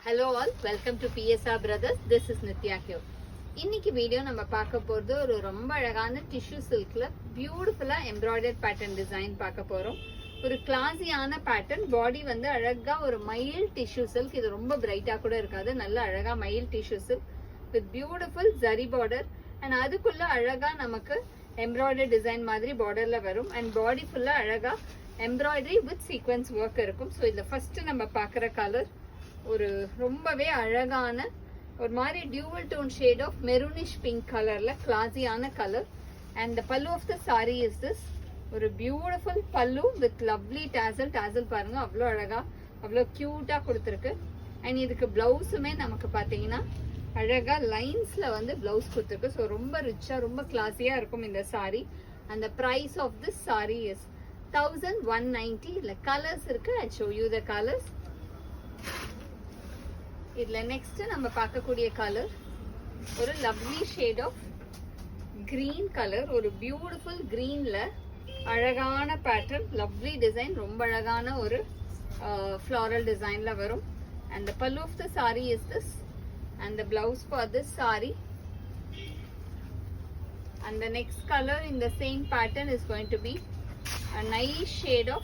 Hello all, welcome to PSR Brothers. This is Nitya here. இன்னைக்கு video நம்ம பார்க்க போறது ஒரு ரொம்ப அழகான டிஷ்யூ சில்க்ல பியூட்டிஃபுல்லா எம்ப்ராய்டர்ட் பேட்டர்ன் டிசைன் பார்க்க போறோம். ஒரு கிளாஸியான பேட்டர்ன், பாடி வந்து அழகா ஒரு மைல் டிஷ்யூ சில்க். இது ரொம்ப பிரைட்டா கூட இருக்காது, நல்ல அழகா mile tissue silk with beautiful zari border. And அதுக்குள்ள அழகா நமக்கு எம்ப்ராய்டரி டிசைன் மாதிரி பார்டர்ல வரும். அண்ட் பாடி ஃபுல்லா அழகா எம்ப்ராய்டரி வித் சீக்வன்ஸ் ஒர்க் இருக்கும். ஸோ இதுல ஃபர்ஸ்ட் நம்ம பார்க்குற கலர் ஒரு ரொம்பவே அழகான ஒரு மாதிரி dual tone shade of maroonish pink கலர்ல கிளாஸியான colour. And the pallu of the sari is this. ஒரு beautiful pallu with lovely tassel. Tassel பாருங்க, அவ்வளோ அழகா அவ்வளோ கியூட்டா கொடுத்துருக்கு. அண்ட் இதுக்கு பிளவுஸுமே நமக்கு பார்த்தீங்கன்னா அழகா லைன்ஸ்ல வந்து பிளவுஸ் கொடுத்துருக்கு. ஸோ ரொம்ப ரிச்சா ரொம்ப கிளாஸியா இருக்கும் இந்த சாரி. அந்த price of this sari is 1190. இல்ல கலர்ஸ் இருக்கு, I show you the colours. இதுல நெக்ஸ்ட் நம்ம பார்க்கக்கூடிய கலர் ஒரு lovely shade of green colour. ஒரு பியூட்டிஃபுல் கிரீன்ல அழகான பேட்டர்ன், லவ்லி டிசைன், ரொம்ப அழகான ஒரு ஃப்ளாரல் டிசைன்ல வரும். And the pallu of the sari is this and the blouse for this saree. And the next color in the same pattern is going to be a nice shade of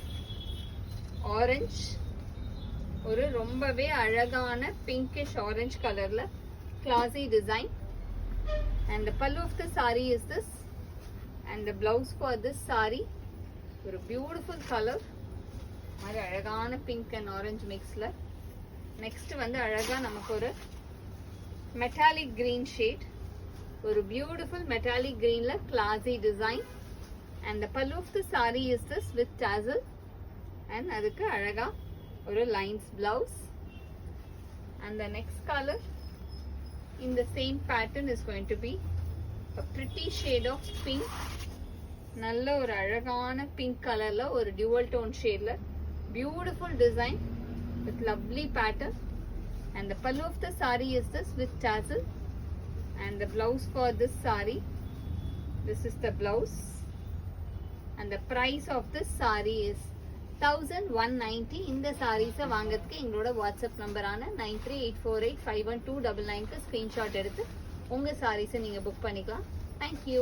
orange. ஒரு ரொம்பவே அழகான pinkish orange கலர்ல classy design. And the pallu of the saree is this and the blouse for this saree ஒரு beautiful color, மாதிரி அழகான pink and orange mixல. next வந்து அழகா நமக்கு ஒரு metallic green shade, ஒரு beautiful metallic greenல classy design. And the pallu of the saree is this with tassel. and அதுக்கு அழகா ஒரு lines blouse. And the next color in the same pattern is going to be a pretty shade of pink. நல்ல ஒரு அழகான pink கலர்ல ஒரு dual tone shadeல beautiful design with lovely pattern. And the pallu of the saree is this with tassel. And the blouse for this saree, this is the blouse. And the price of this saree is 1190. இந்த sarees வாங்கிறதுக்கு எங்களோட WhatsApp நம்பரான 9384851299க்கு screenshot எடுத்து உங்க sarees நீங்க book பண்ணிக்கலாம். Thank you.